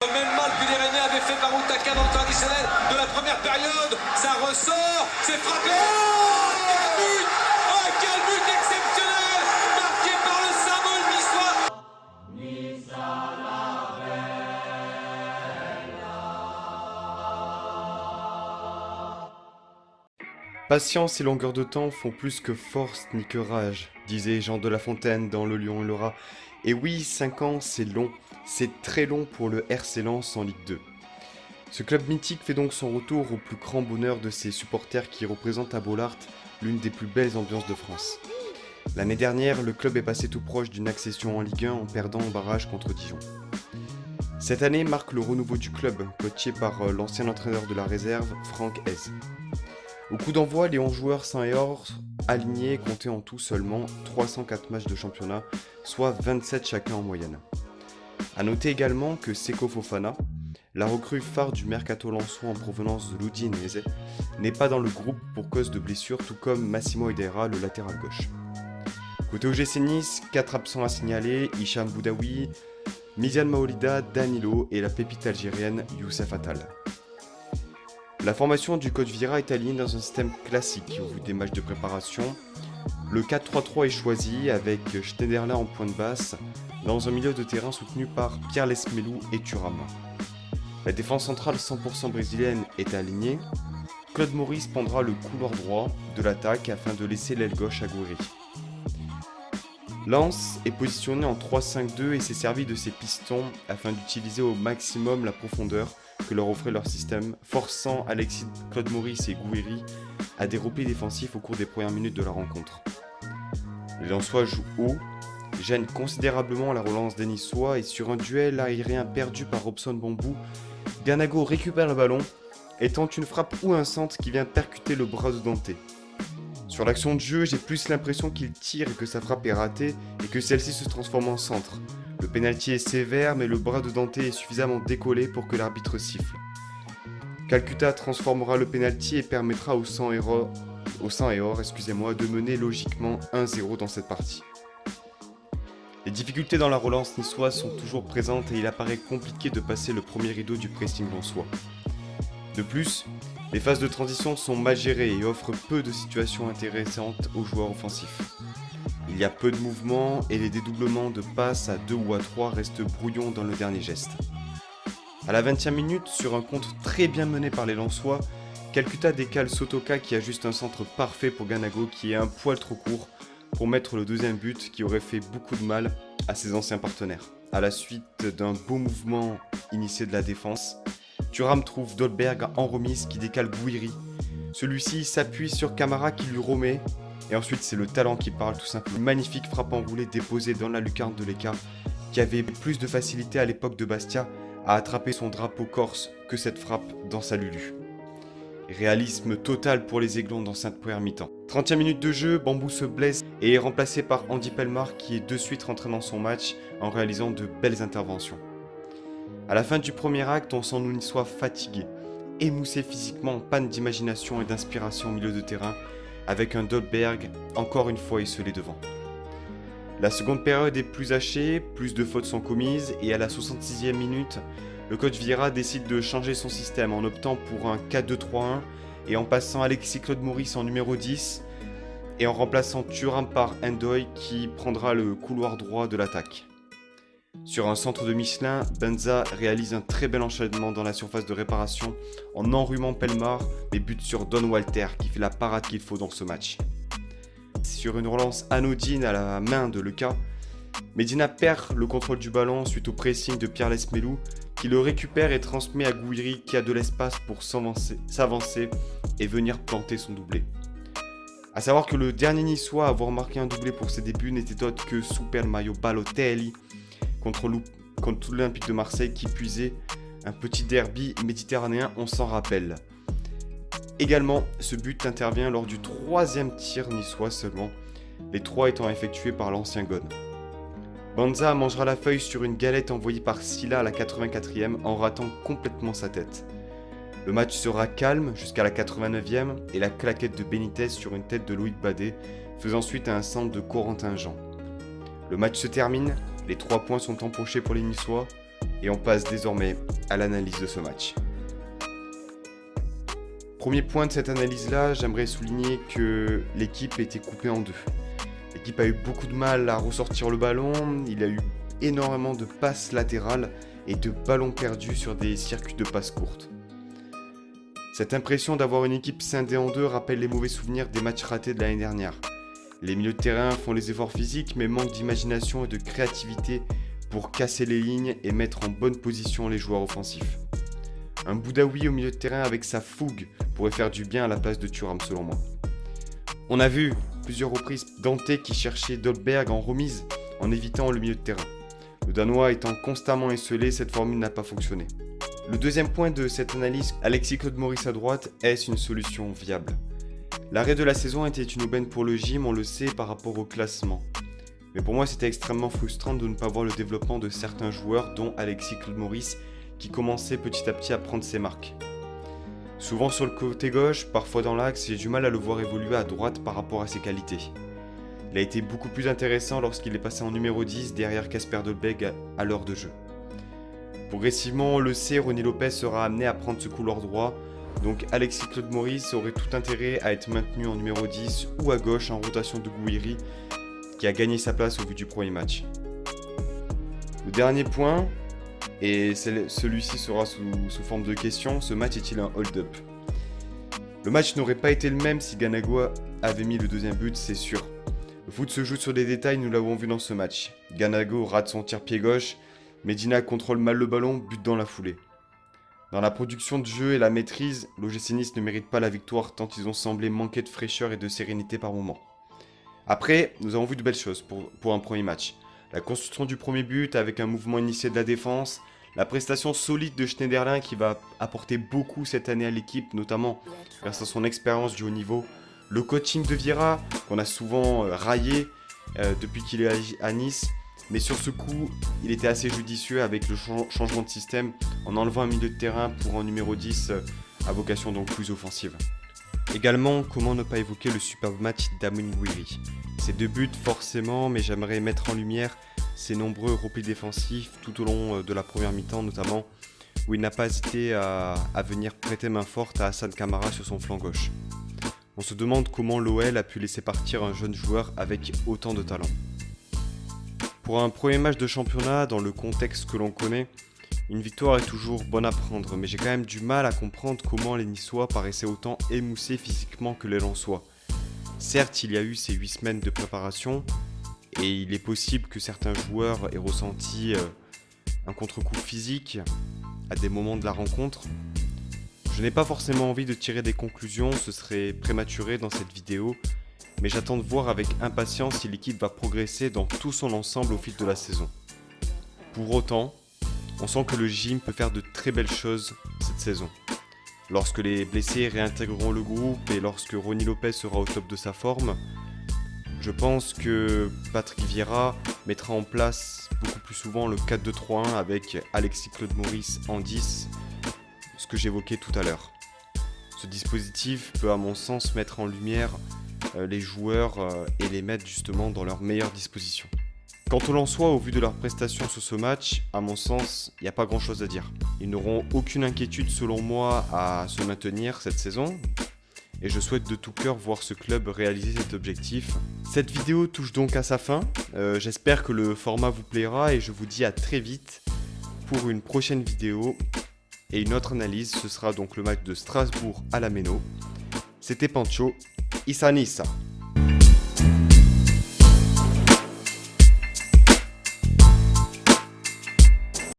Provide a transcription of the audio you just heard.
Le même mal que l'Irénée avait fait par Outaka dans le temps additionnel de la première période. Ça ressort, c'est frappé. Oh, quel but! Oh, quel but exceptionnel! Marqué par le symbole niçois. Patience et longueur de temps font plus que force ni que rage, disait Jean de La Fontaine dans Le Lion et le Rat. Et oui, 5 ans, c'est long, c'est très long pour le RC Lens en Ligue 2. Ce club mythique fait donc son retour au plus grand bonheur de ses supporters qui représentent à Bollaert l'une des plus belles ambiances de France. L'année dernière, le club est passé tout proche d'une accession en Ligue 1 en perdant au barrage contre Dijon. Cette année marque le renouveau du club, coaché par l'ancien entraîneur de la réserve, Franck Hez. Au coup d'envoi, les 11 joueurs sains et or alignés comptaient en tout seulement 304 matchs de championnat, soit 27 chacun en moyenne. A noter également que Seko Fofana, la recrue phare du mercato lensois en provenance de l'Udinese, n'est pas dans le groupe pour cause de blessure, tout comme Massimo Edera, le latéral gauche. Côté OGC Nice, 4 absents à signaler, Hicham Boudaoui, Miziane Maolida, Danilo et la pépite algérienne Youssef Attal. La formation du coach Vira est alignée dans un système classique au vu des matchs de préparation. Le 4-3-3 est choisi avec Schneiderlin en point de basse dans un milieu de terrain soutenu par Pierre Lesmelou et Thuram. La défense centrale 100% brésilienne est alignée. Claude Maurice prendra le couloir droit de l'attaque afin de laisser l'aile gauche à Gouiri. Lens est positionné en 3-5-2 et s'est servi de ses pistons afin d'utiliser au maximum la profondeur que leur offrait leur système, forçant Alexis, Claude Maurice et Gouiri à des replis défensifs au cours des premières minutes de la rencontre. Les Lensois jouent haut, gênent considérablement la relance des Niçois et sur un duel aérien perdu par Robson Bambou, Ganago récupère le ballon et tente une frappe ou un centre qui vient percuter le bras de Dante. Sur l'action de jeu, j'ai plus l'impression qu'il tire et que sa frappe est ratée et que celle-ci se transforme en centre. Le pénalty est sévère, mais le bras de Dante est suffisamment décollé pour que l'arbitre siffle. Calcutta transformera le pénalty et permettra au sang et or de mener logiquement 1-0 dans cette partie. Les difficultés dans la relance niçoise sont toujours présentes et il apparaît compliqué de passer le premier rideau du pressing lensois. De plus, les phases de transition sont mal gérées et offrent peu de situations intéressantes aux joueurs offensifs. Il y a peu de mouvements et les dédoublements de passes à 2 ou à 3 restent brouillons dans le dernier geste. À la 20e minute, sur un contre très bien mené par les Lensois, Calcutta décale Sotoka qui ajuste un centre parfait pour Ganago qui est un poil trop court pour mettre le deuxième but qui aurait fait beaucoup de mal à ses anciens partenaires. À la suite d'un beau mouvement initié de la défense, Thuram trouve Dolberg en remise qui décale Gouiri. Celui-ci s'appuie sur Camara qui lui remet. Et ensuite, c'est le talent qui parle tout simplement. Une magnifique frappe enroulée déposée dans la lucarne de l'Eka, qui avait plus de facilité à l'époque de Bastia à attraper son drapeau corse que cette frappe dans sa Lulu. Réalisme total pour les Aiglons dans cette première mi-temps. 30e minute de jeu, Bambou se blesse et est remplacé par Andy Pelmar qui est de suite rentré dans son match en réalisant de belles interventions. À la fin du premier acte, on sent nous Niçois fatigués, émoussés physiquement en panne d'imagination et d'inspiration au milieu de terrain, avec un Dolberg encore une fois esselé devant. La seconde période est plus hachée, plus de fautes sont commises et à la 66e minute, le coach Vieira décide de changer son système en optant pour un 4-2-3-1 et en passant Alexis Claude Maurice en numéro 10 et en remplaçant Thuram par Ndoye qui prendra le couloir droit de l'attaque. Sur un centre de Michelin, Benza réalise un très bel enchaînement dans la surface de réparation en enrhumant Pelmar, mais bute sur Don Walter qui fait la parade qu'il faut dans ce match. Sur une relance anodine à la main de Leka, Medina perd le contrôle du ballon suite au pressing de Pierre Lesmelou qui le récupère et transmet à Gouiri qui a de l'espace pour s'avancer et venir planter son doublé. A savoir que le dernier Niçois à avoir marqué un doublé pour ses débuts n'était autre que Super Mario Balotelli contre l'Olympique de Marseille qui puisait un petit derby méditerranéen, on s'en rappelle. Également, ce but intervient lors du 3e tir niçois seulement, les 3 étant effectués par l'ancien Gone. Banza mangera la feuille sur une galette envoyée par Silla à la 84e en ratant complètement sa tête. Le match sera calme jusqu'à la 89e et la claquette de Benitez sur une tête de Loïc Badet faisant suite à un centre de Corentin Jean. Le match se termine, les 3 points sont empochés pour les Niçois, Et on passe désormais à l'analyse de ce match. Premier point de cette analyse-là, j'aimerais souligner que l'équipe était coupée en deux. L'équipe a eu beaucoup de mal à ressortir le ballon, il y a eu énormément de passes latérales et de ballons perdus sur des circuits de passes courtes. Cette impression d'avoir une équipe scindée en deux rappelle les mauvais souvenirs des matchs ratés de l'année dernière. Les milieux de terrain font les efforts physiques mais manquent d'imagination et de créativité pour casser les lignes et mettre en bonne position les joueurs offensifs. Un Boudaoui au milieu de terrain avec sa fougue pourrait faire du bien à la place de Thuram selon moi. On a vu plusieurs reprises Dante qui cherchait Dolberg en remise en évitant le milieu de terrain. Le Danois étant constamment esselé, cette formule n'a pas fonctionné. Le deuxième point de cette analyse, Alexis Claude Maurice à droite, est-ce une solution viable? L'arrêt de la saison était une aubaine pour le gym, on le sait par rapport au classement. Mais pour moi c'était extrêmement frustrant de ne pas voir le développement de certains joueurs dont Alexis Claude Maurice qui commençait petit à petit à prendre ses marques. Souvent sur le côté gauche, parfois dans l'axe, j'ai du mal à le voir évoluer à droite par rapport à ses qualités. Il a été beaucoup plus intéressant lorsqu'il est passé en numéro 10 derrière Kasper Dolberg à l'heure de jeu. Progressivement, on le sait, Ronny Lopez sera amené à prendre ce couloir droit, donc Alexis Claude Maurice aurait tout intérêt à être maintenu en numéro 10 ou à gauche en rotation de Gouiri, qui a gagné sa place au vu du premier match. Le dernier point, et celui-ci sera sous forme de question, ce match est-il un hold-up? Le match n'aurait pas été le même si Ganago avait mis le deuxième but, c'est sûr. Le foot se joue sur des détails, nous l'avons vu dans ce match. Ganago rate son tir pied gauche, Medina contrôle mal le ballon, but dans la foulée. Dans la production de jeu et la maîtrise, l'OGC Nice ne mérite pas la victoire tant ils ont semblé manquer de fraîcheur et de sérénité par moments. Après, nous avons vu de belles choses pour un premier match. La construction du premier but avec un mouvement initié de la défense, la prestation solide de Schneiderlin qui va apporter beaucoup cette année à l'équipe, notamment grâce à son expérience du haut niveau, le coaching de Vieira qu'on a souvent raillé depuis qu'il est à Nice, mais sur ce coup, il était assez judicieux avec le changement de système en enlevant un milieu de terrain pour un numéro 10 à vocation donc plus offensive. Également, comment ne pas évoquer le superbe match d'Amine Gouiri. Ses deux buts forcément, mais j'aimerais mettre en lumière ses nombreux replis défensifs tout au long de la première mi-temps notamment, où il n'a pas hésité à venir prêter main forte à Hassan Kamara sur son flanc gauche. On se demande comment l'OL a pu laisser partir un jeune joueur avec autant de talent. Pour un premier match de championnat, dans le contexte que l'on connaît, une victoire est toujours bonne à prendre, mais j'ai quand même du mal à comprendre comment les Niçois paraissaient autant émoussés physiquement que les Lensois. Certes, il y a eu ces 8 semaines de préparation, et il est possible que certains joueurs aient ressenti un contre-coup physique à des moments de la rencontre. Je n'ai pas forcément envie de tirer des conclusions, ce serait prématuré dans cette vidéo, mais j'attends de voir avec impatience si l'équipe va progresser dans tout son ensemble au fil de la saison. Pour autant, on sent que le gym peut faire de très belles choses cette saison. Lorsque les blessés réintégreront le groupe et lorsque Ronny Lopez sera au top de sa forme, je pense que Patrick Vieira mettra en place beaucoup plus souvent le 4-2-3-1 avec Alexis Claude Maurice en 10, ce que j'évoquais tout à l'heure. Ce dispositif peut à mon sens mettre en lumière les joueurs et les mettre justement dans leur meilleure disposition. Quant aux Lensois, au vu de leurs prestations sur ce match, à mon sens, il n'y a pas grand chose à dire. Ils n'auront aucune inquiétude selon moi à se maintenir cette saison. Et je souhaite de tout cœur voir ce club réaliser cet objectif. Cette vidéo touche donc à sa fin. J'espère que le format vous plaira et je vous dis à très vite pour une prochaine vidéo. Et une autre analyse, ce sera donc le match de Strasbourg à la Méno. C'était Pancho, Issa Nissa.